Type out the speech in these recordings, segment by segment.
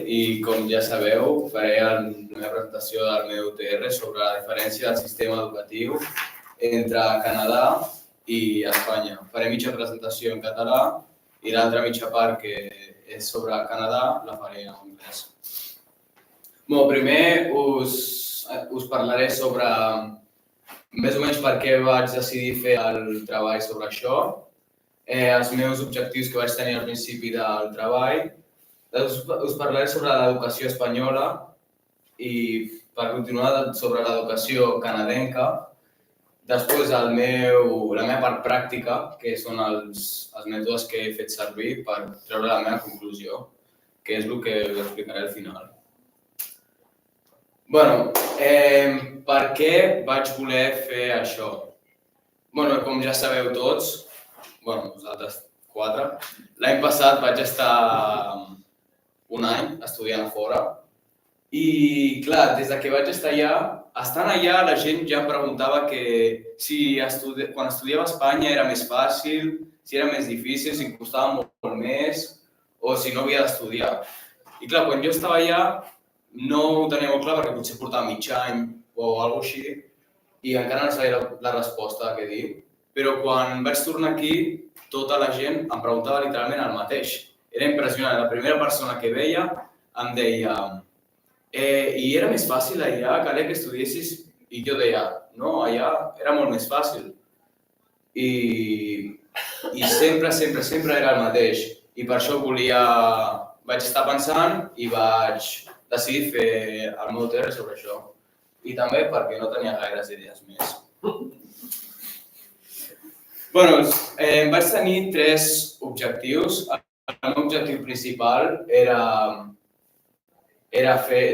i com ja sabeu faré la meva presentació del meu UTR sobre la diferència del sistema educatiu entre Canadà i Espanya. Faré mitja presentació en català i l'altra mitja part, que és sobre Canadà, la faré en anglès. Primer us parlaré sobre més o menys per què vaig decidir fer el treball sobre això, els meus objectius que vaig tenir al principi del treball. Us parlaré sobre l'educació espanyola i per continuar sobre l'educació canadenca. Després la meva part pràctica, que són els mètodes que he fet servir per treure la meva conclusió, que és el que us explicaré al final. Per què vaig voler fer això? Com ja sabeu tots, vosaltres 4, l'any passat vaig estar un any estudiant a fora i, clar, des que vaig estar allà, estant allà la gent ja em preguntava que si quan estudiava a Espanya era més fàcil, si era més difícil, si em costava molt més o si no havia d'estudiar. I, clar, quan jo estava allà no ho tenia molt clar perquè potser portava mig any o alguna cosa així i encara no sabia la resposta que dir. Però quan vaig tornar aquí, tota la gent em preguntava literalment el mateix. Era impressionant. La primera persona que veia em deia i era més fàcil allà, calia que estudiessis? I jo deia, no, allà era molt més fàcil. I sempre era el mateix. I per això vaig estar pensant i vaig decidir fer el meu UTR sobre això. I també perquè no tenia gaires idees més. Vaig tenir 3 objectius. El meu objectiu principal era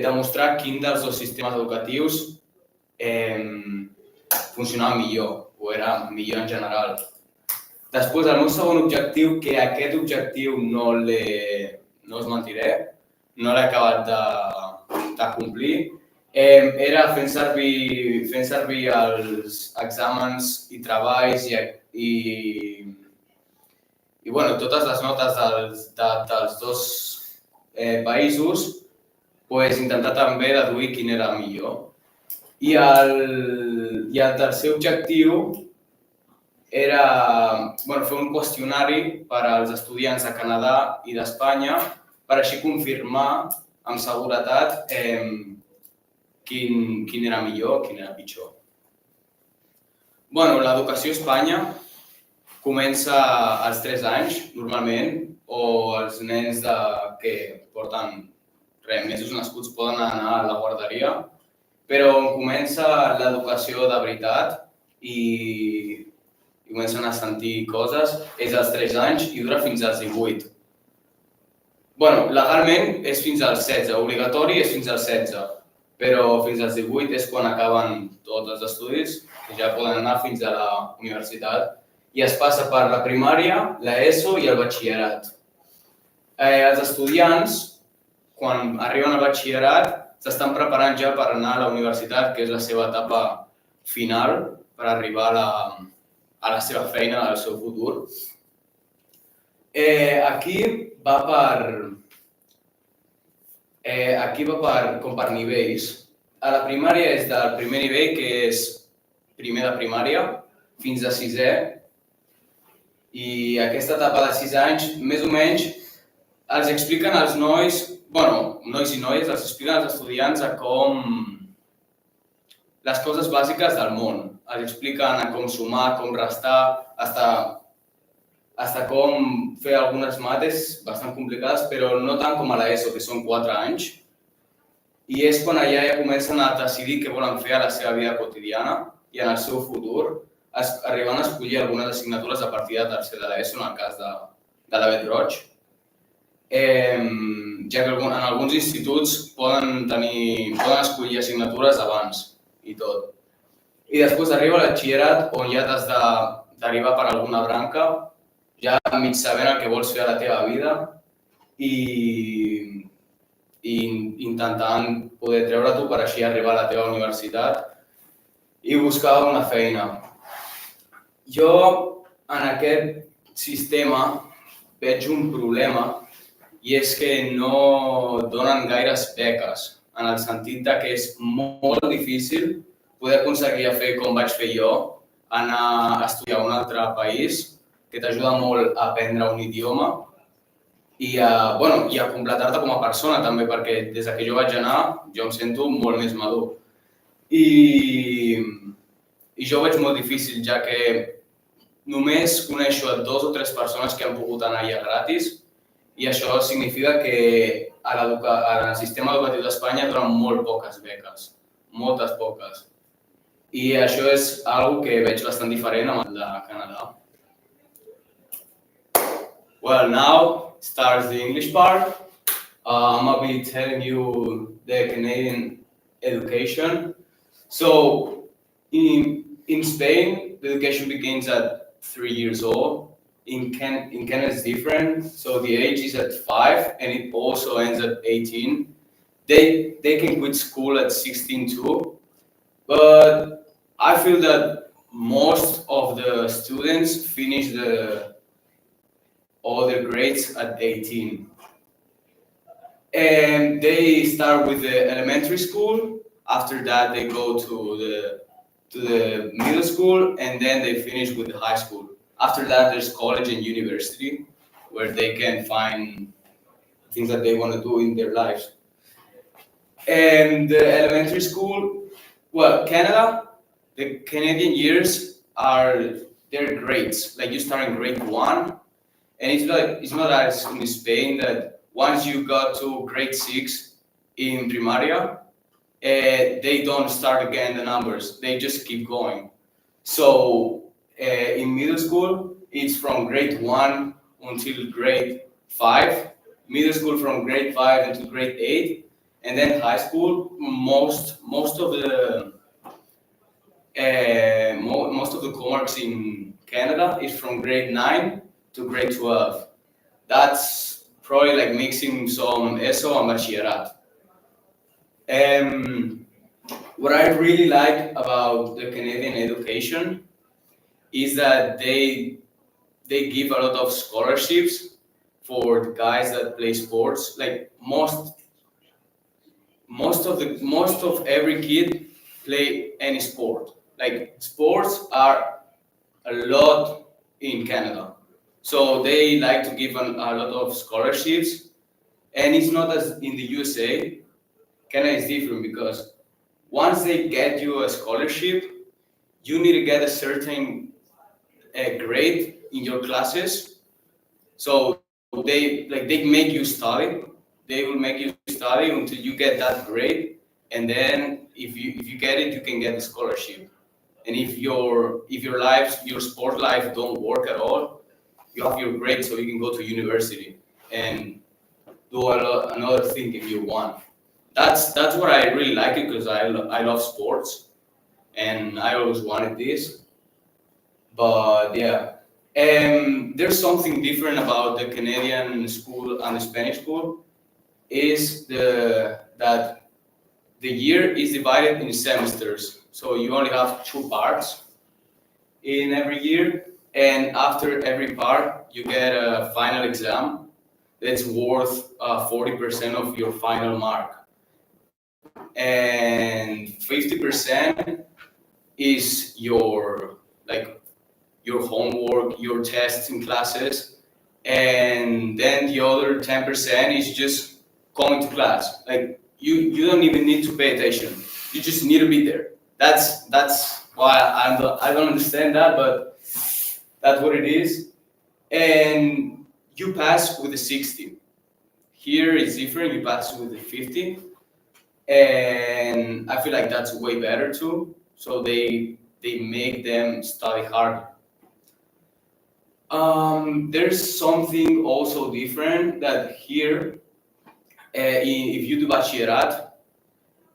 demostrar quin dels 2 sistemes educatius funcionava millor o era millor en general. Després, el meu segon objectiu, que aquest objectiu no us mentiré, no l'he acabat de complir, era fent servir els exàmens i treballs i totes les notes dels 2 països, intentar també deduir quin era millor. I el tercer objectiu era fer un qüestionari per als estudiants de Canadà i d'Espanya per així confirmar amb seguretat quin era millor, quin era pitjor. L'educació a Espanya comença als 3 anys, normalment, o els nens que porten mesos nascuts poden anar a la guarderia, però on comença l'educació de veritat i comencen a sentir coses és als 3 anys i dura fins als 18. Legalment és fins als 16, obligatori és fins als 16, però fins als 18 és quan acaben tots els estudis, que ja poden anar fins a la universitat, i es passa per la primària, l'ESO i el batxillerat. Els estudiants, quan arriben al batxillerat, s'estan preparant ja per anar a la universitat, que és la seva etapa final, per arribar a la seva feina, al seu futur. Aquí va per nivells. A la primària és del primer nivell, que és primer de primària, fins a 6è. I aquesta etapa de 6 anys, més o menys, els expliquen als nois i noies, els expliquen als estudiants com les coses bàsiques del món. Els expliquen com sumar, com restar, fins com fer algunes mates bastant complicades, però no tant com a l'ESO, que són 4 anys. I és quan allà ja comencen a decidir què volen fer a la seva vida quotidiana i en el seu futur, arribant a escollir algunes assignatures a partir de tercer de l'ESO, en el cas de l'Avet Roig, ja que en alguns instituts poden escollir assignatures abans i tot. I després arriba el batxillerat, on ja t'has de derivar per alguna branca, ja mig sabent el que vols fer a la teva vida i intentant poder treure-t'ho per així arribar a la teva universitat i buscar una feina. Jo, en aquest sistema, veig un problema i és que no donen gaires beques, en el sentit de que és molt difícil poder aconseguir a fer com vaig fer jo, anar a estudiar a un altre país, que t'ajuda molt a aprendre un idioma i a completar-te com a persona també, perquè des que jo vaig anar jo em sento molt més madur. I jo ho veig molt difícil, ja que només coneixo a 2 o 3 persones que han pogut anar allà gratis i això significa que al sistema educatiu d'Espanya donen molt poques beques, moltes poques. I això és una que veig bastant diferent amb el de Canadà. Well, now starts the English part. I'm going to be telling you the Canadian education. So, in Spain, the education begins at 3 years old. In Canada, it's different. So the age is at 5, and it also ends at 18. They can quit school at 16 too, but I feel that most of the students finish all their grades at 18. And they start with the elementary school. After that, they go to the middle school, and then they finish with the high school. After that, there's college and university, where they can find things that they want to do in their lives. And the elementary school, well, Canada, the Canadian years they're grades. Like you start in grade 1, and it's not as in Spain that once you got to grade 6 in primaria, they don't start again the numbers. They just keep going. So in middle school, it's from grade 1 until grade 5. Middle school from grade 5 until grade 8, and then high school. Most of the cohorts in Canada is from grade 9 to grade 12. That's probably like mixing some ESO and bachillerato. What I really like about the Canadian education is that they give a lot of scholarships for the guys that play sports. Like most of every kid play any sport. Like sports are a lot in Canada, so they like to give a lot of scholarships, and it's not as in the USA. Canada is different because once they get you a scholarship, you need to get a certain grade in your classes. So they make you study. They will make you study until you get that grade, and then if you get it, you can get the scholarship. And if your sport life don't work at all, you have your grade, so you can go to university and do another thing if you want. That's what I really like it, because I love sports, and I always wanted this. But yeah, there's something different about the Canadian school and the Spanish school, is that the year is divided in semesters. So you only have 2 parts in every year, and after every part, you get a final exam that's worth 40% of your final mark, and 50% is your homework, your tests in classes, and then the other 10% is just coming to class. Like you don't even need to pay attention. You just need to be there. That's why I don't understand that, but that's what it is. And you pass with a 60. Here it's different. You pass with a 50, and I feel like that's way better too. So they make them study harder. There's something also different, that here, if you do bachillerato,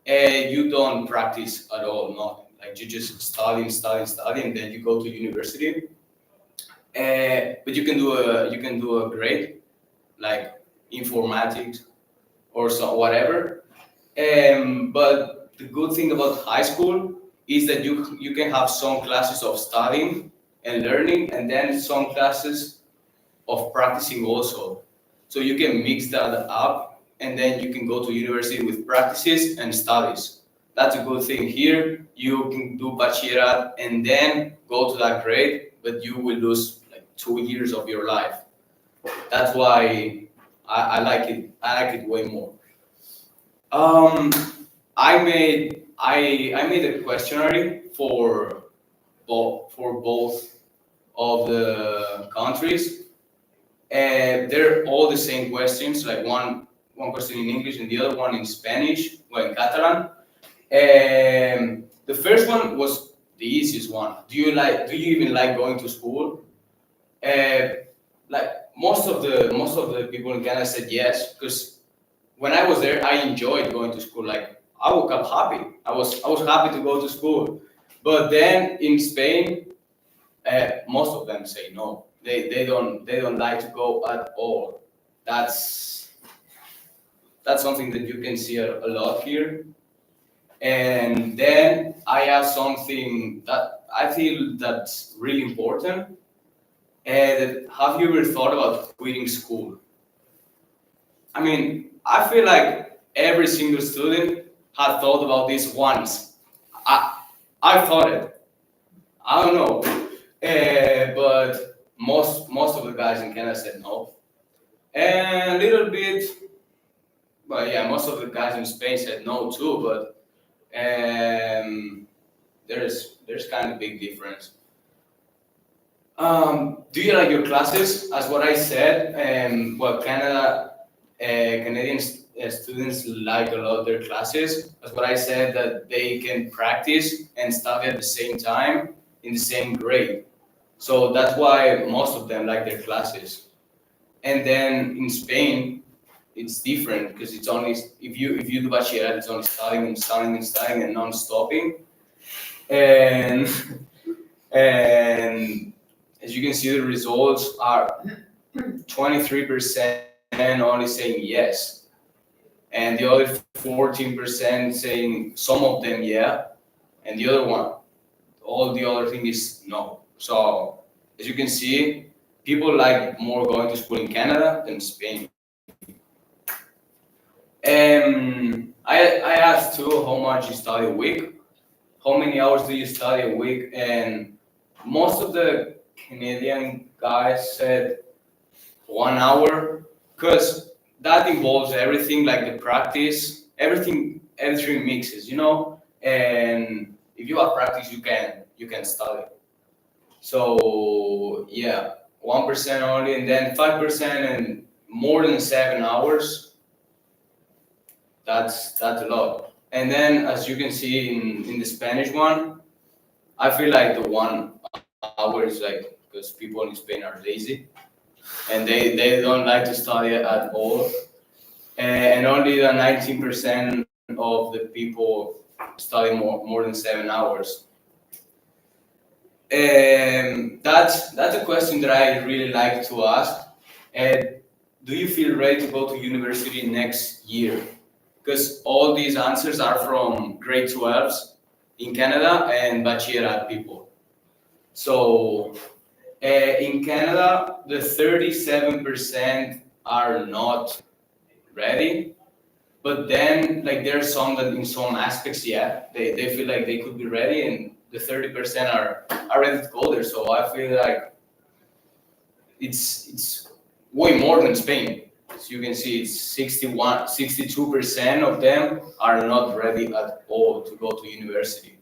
you don't practice at all, nothing. Like you just study, and then you go to university. But you can do a grade like informatics or so whatever. But the good thing about high school is that you can have some classes of studying and learning, and then some classes of practicing also. So you can mix that up, and then you can go to university with practices and studies. That's a good thing. Here you can do bachelorate and then go to that grade, but you will lose like 2 years of your life. That's why I like it. I like it way more. Um, I made a questionnaire for both of the countries, and they're all the same questions. Like one question in English and the other one in Spanish, well, in Catalan. The first one was the easiest one. Do you even like going to school? Uh, like most of the people in Canada said yes, because when I was there, I enjoyed going to school. Like I woke up happy. I was happy to go to school. But then in Spain, most of them say no. They don't like to go at all. That's that's something that you can see a lot here. And then I have something that I feel that's really important. Have you ever thought about quitting school? I mean, I feel like every single student had thought about this once. I I thought it. I don't know, but most of the guys in Canada said no, and a little bit. But yeah, most of the guys in Spain said no too. But there's kind of big difference. Do you like your classes? As what I said, well, Canadian students like a lot their classes. As what I said, that they can practice and study at the same time in the same grade. So that's why most of them like their classes. And then in Spain, it's different because it's only if you do bachelorette, it's only studying and studying and studying and non-stopping. And and as you can see, the results are 23% only saying yes, and the other 14% saying some of them yeah, and the other one, all the other thing is no. So as you can see, people like more going to school in Canada than Spain. I asked too how much you study a week, how many hours do you study a week, and most of the Canadian guys said 1 hour, because that involves everything like the practice, everything mixes, and if you have practice, you can study. So yeah, 1% only, and then 5% and more than 7 hours. That's a lot. And then as you can see in the Spanish one, I feel like the 1 hour is like because people in Spain are lazy and they don't like to study at all. And only the 19% of the people study more than 7 hours. That's a question that I really like to ask. And do you feel ready to go to university next year? Because all these answers are from grade 12s in Canada and bachelorette people. So in Canada, the 37% are not ready, but then like there are some that in some aspects, yeah, they feel like they could be ready, and the 30% are ready to go there. So I feel like it's way more than Spain. As you can see, it's 62% of them are not ready at all to go to university,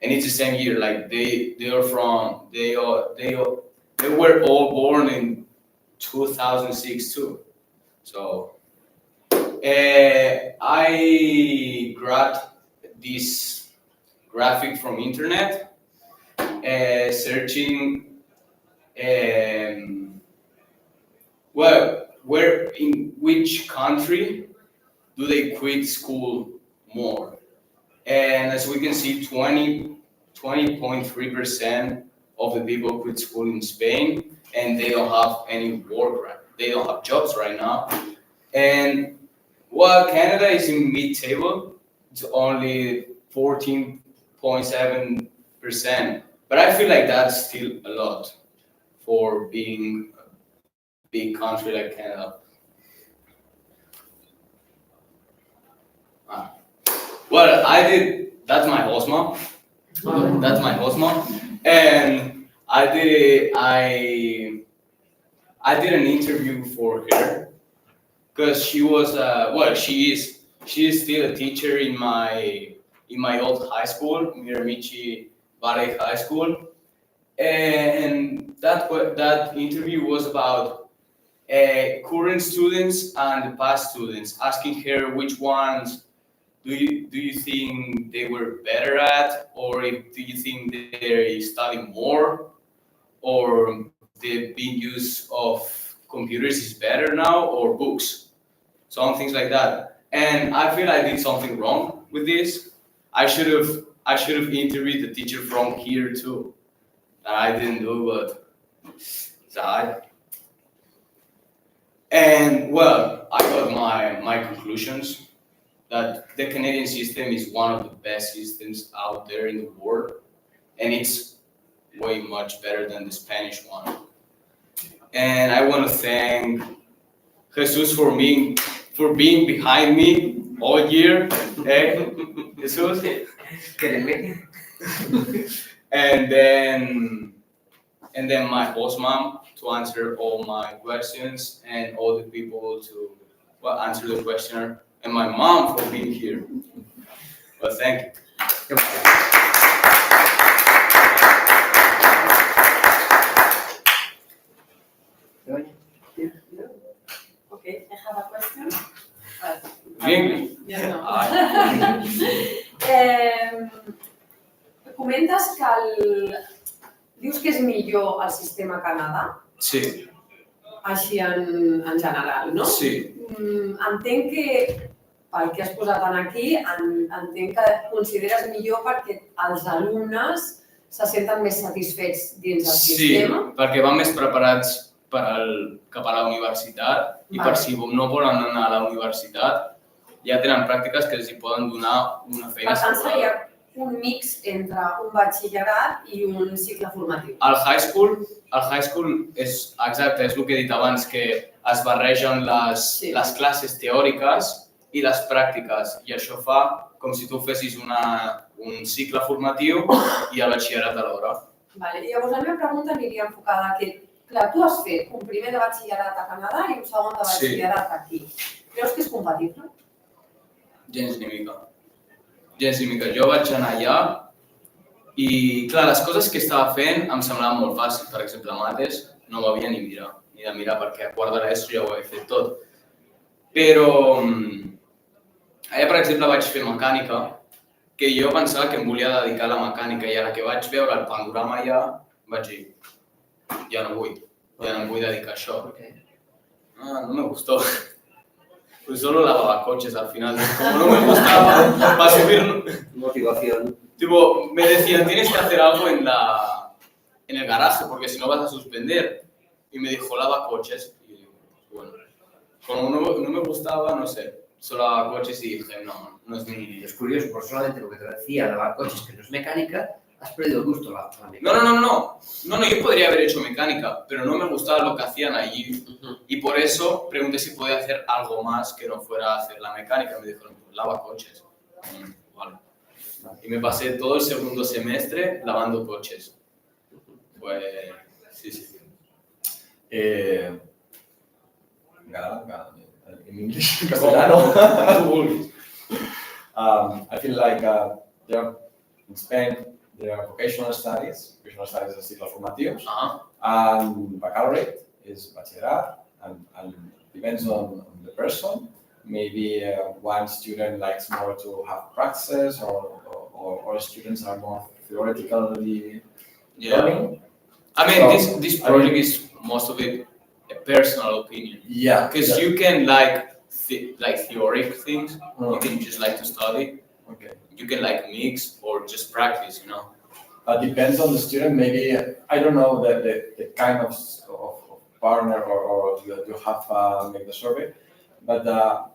and it's the same year. Like they were all born in 2006 too. So I grabbed this graphic from internet, searching well, where in which country do they quit school more? And as we can see, 20.3% of the people quit school in Spain, and they don't have any work, right? They don't have jobs right now. And while Canada is in mid-table, it's only 14.7%. But I feel like that's still a lot for being a big country like Canada. Well, that's my host mom. That's my host mom. And I did an interview for her because she was, she is still a teacher in my old high school, Miramichi Valley High School. And that interview was about current students and past students, asking her which ones do you think they were better at, or do you think they study more, or the big use of computers is better now, or books, some things like that. And I feel I did something wrong with this. I should have interviewed the teacher from here too. That I didn't do, but that. And well, I got my conclusions that the Canadian system is one of the best systems out there in the world, and it's way much better than the Spanish one. And I want to thank Jesus for being behind me all year. Hey, Jesus. and then and then my host mom to answer all my questions and all the people to answer the questionnaire, and my mom for being here. Well, thank you. Okay, I have a question. Bien. Yeah, no. Comentes que dius que és millor el sistema Canadà? Sí. Així en general, no? Sí. Entenc que, pel que has posat aquí, entenc que consideres millor perquè els alumnes se senten més satisfets dins del sistema. Sí, perquè van més preparats cap a la universitat i per si no volen anar a la universitat ja tenen pràctiques que els hi poden donar una feina. Per tant, seria un mix entre un batxillerat i un cicle formatiu. El high school és exacte, és el que he dit abans, que es barregen les classes teòriques i les pràctiques, i això fa com si tu fessis un cicle formatiu i el batxillerat alhora. Vale. Llavors, la meva pregunta aniria enfocada a que, clar, tu has fet un primer de batxillerat a Canadà i un segon de batxillerat aquí. Creus que és compatible? Gens ni mica. Jo vaig anar allà i, clar, les coses que estava fent em semblaven molt fàcils. Per exemple, mates no m'havia ni de mirar, perquè a quart de l'ESO ja ho havia fet tot. Però allà, per exemple, vaig fer mecànica, que jo pensava que em volia dedicar a la mecànica, i a la que vaig veure el panorama allà, vaig dir, ja no em vull dedicar a això. No me gustó. Pues solo lavaba coches al final. Como no me gustaba, para subir... Motivación. Tipo, me decían, tienes que hacer algo en el garaje, porque si no vas a suspender. Y me dijo, lava coches. Y bueno, como no me gustaba, no sé, solo lavaba coches y dije, no es mi... Es curioso, por solamente lo que te decía, lavar coches, que no es mecánica, has perdido el gusto a la mecánica. No, yo podría haber hecho mecánica, pero no me gustaba lo que hacían allí. Y por eso pregunté si podía hacer algo más que no fuera hacer la mecánica. Me dijeron, pues lava coches. Vale. Y me pasé todo el segundo semestre lavando coches. Pues, sí. En English, en castellano. I feel like in Spain there are vocational studies is a cicle formatiu, and baccalaureate is bachillerat, and depends on the person. Maybe one student likes more to have practices, or students are more theoretically learning. I mean, this project is most of it a personal opinion. Yeah. Because you can like theoretic things, you can just like to study. Okay. You can like mix or just practice, Depends on the student. Maybe I don't know the kind of partner or you have made the survey, but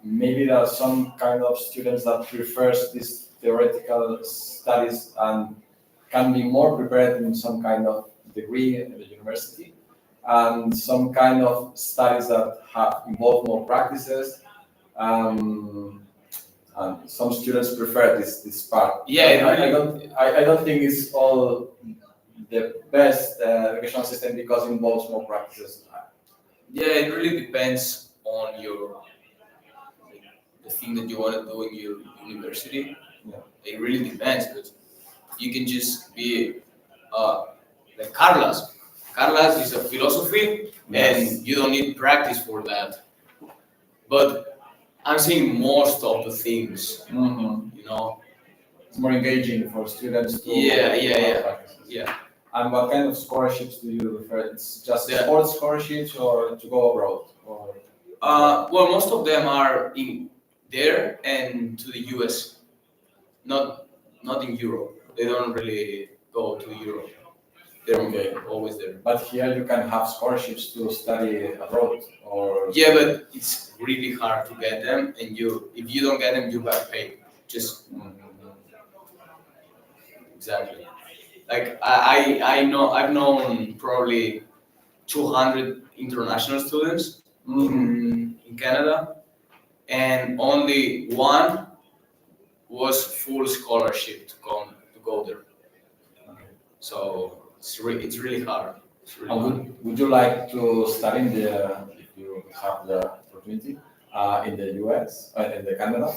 maybe there are some kind of students that prefers these theoretical studies and can be more prepared in some kind of degree in the university, and some kind of studies that involve more practices. And some students prefer this part. Yeah, I don't think it's all the best educational system because it involves more practices. Yeah, it really depends on the thing that you want to do in your university. Yeah. It really depends because you can just be like Carlos. Carlos is a philosophy, and you don't need practice for that. But I'm saying most of the things, you know. It's more engaging for students to practices. Yeah. And what kind of scholarships do you refer? It's just Yeah. sports scholarships or to go abroad? Or Well, most of them are in there and to the US, not in Europe. They don't really go to Europe. They're always there. But here you can have scholarships to study abroad, or Yeah, but it's really hard to get them, and if you don't get them, you gotta pay. Just exactly. Like I know I've known probably 200 international students in Canada, and only one was full scholarship to go there. So it's really hard. It's really hard. would you like to study if you have the opportunity in the US, in the Canada?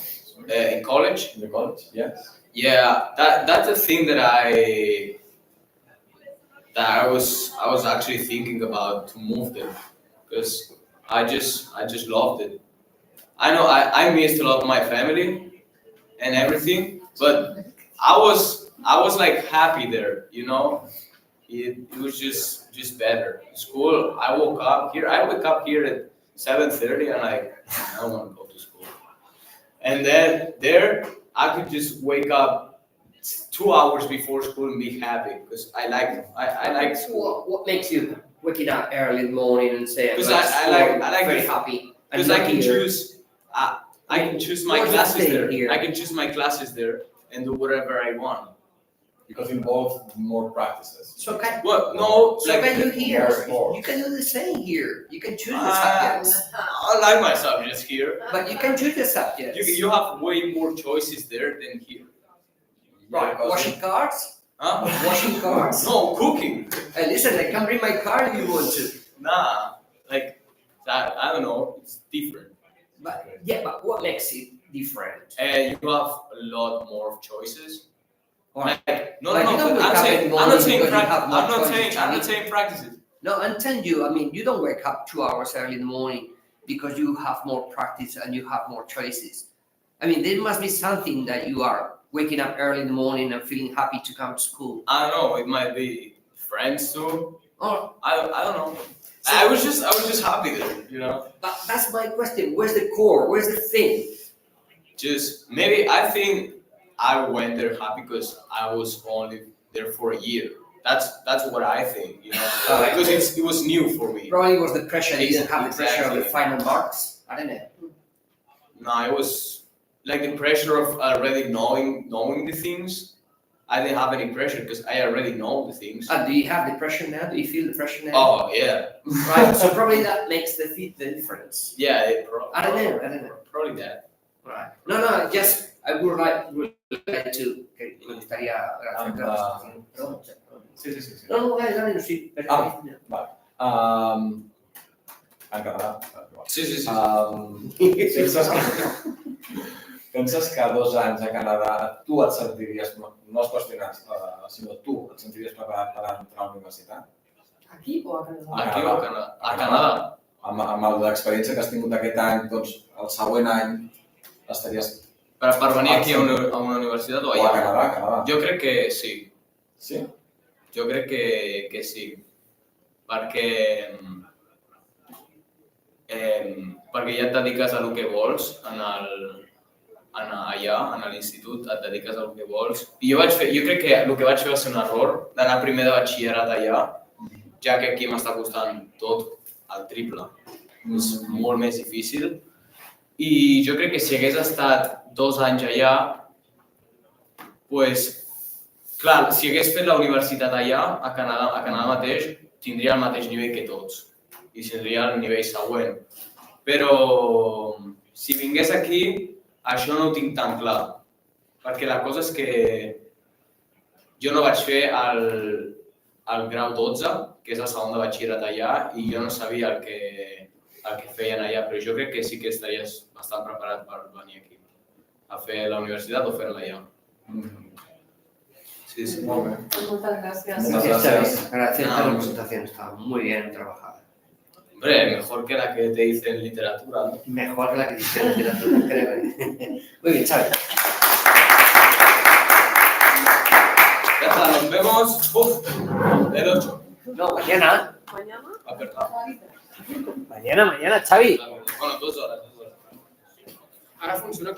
In college? In the college, yes. Yeah, that's a thing that I was actually thinking about to move there because I just loved it. I know I missed a lot of my family and everything, but I was like happy there, you know. It was just better. School, I wake up here at 7:30 and I don't want to go to school. And then there I could just wake up 2 hours before school and be happy because I like school. What makes you waking up early in the morning and say, Because I like very it. happy. Because I can choose. I can choose my What's the classes thing there. here? I can choose my classes there and do whatever I want. Because it involves more practices. So can you here? You can do the same here. You can choose the subjects. I like my subjects here. But you can choose the subjects. You have way more choices there than here. Right. Washing cars? Huh? Washing cars? No, cooking. Hey, listen, I can bring my car if you want to. Nah, like that. I don't know. It's different. But what makes it different? You have a lot more choices. Right. No, Like, you don't wake up in the I'm not morning saying because you have more choices, I'm not saying practices. No, I'm telling you, I mean, you don't wake up 2 hours early in the morning because you have more practice and you have more choices. I mean, there must be something that you are waking up early in the morning and feeling happy to come to school. I don't know. It might be friends too. Or, I don't know. I was just happy there, you know. but that's my question. Where's the core? Where's the thing? Just maybe I think I went there happy because I was only there for a year. That's what I think, you know, because it was new for me. Probably it was the pressure. You didn't have the pressure of the Exactly. final marks. I don't know. No, it was like the pressure of already knowing the things. I didn't have any pressure because I already know the things. And do you have the pressure now? Do you feel the pressure now? Oh yeah, Right. So probably that makes the difference. yeah. I don't know. Probably that. Right. No. Just I would like to. Que me gustaría. Perdón. Sí. No, dale, sí. En Canadà. Sí. Penses que 2 anys a Canadà tu et sentiries, no has qüestionat, sinó tu et sentiries preparat per entrar a la universitat? Aquí o a Canadà? Aquí o a Canadà. Amb l'experiència que has tingut aquest any, doncs el següent any estaries... Per venir aquí a una universitat o O a allà? Canadà. Jo crec que sí. Sí? Jo crec que sí. Perquè ja et dediques a el que vols allà, a l'institut, et dediques a el que vols. I jo crec que el que vaig fer va ser un error d'anar primer de batxillerat allà, ja que aquí m'està costant tot el triple. És molt més difícil. I jo crec que si hagués estat 2 anys allà, doncs, clar, si hagués fet la universitat allà, a Canadà mateix, tindria el mateix nivell que tots i seria el nivell següent. Però si vingués aquí, això no ho tinc tan clar. Perquè la cosa és que jo no vaig fer el grau 12, que és el segon de batxillerat allà, i jo no sabia el que feien allà, però jo crec que sí que estaries bastant preparat per venir aquí a fer la universitat o fer-la allà. Sí, sí. Molt bé. Moltes gràcies. Muchas gracias. Gracias por la presentación, estaba muy bien trabajada. Hombre, mejor que la que te hice en literatura, ¿no? Mejor que la que dice en literatura, creo. Muy bien, Xavi. Ya está, nos vemos el 8. No, mañana. Mañana? Apertado. Mañana, Xavi. Bueno, 2 horas. Ahora funciona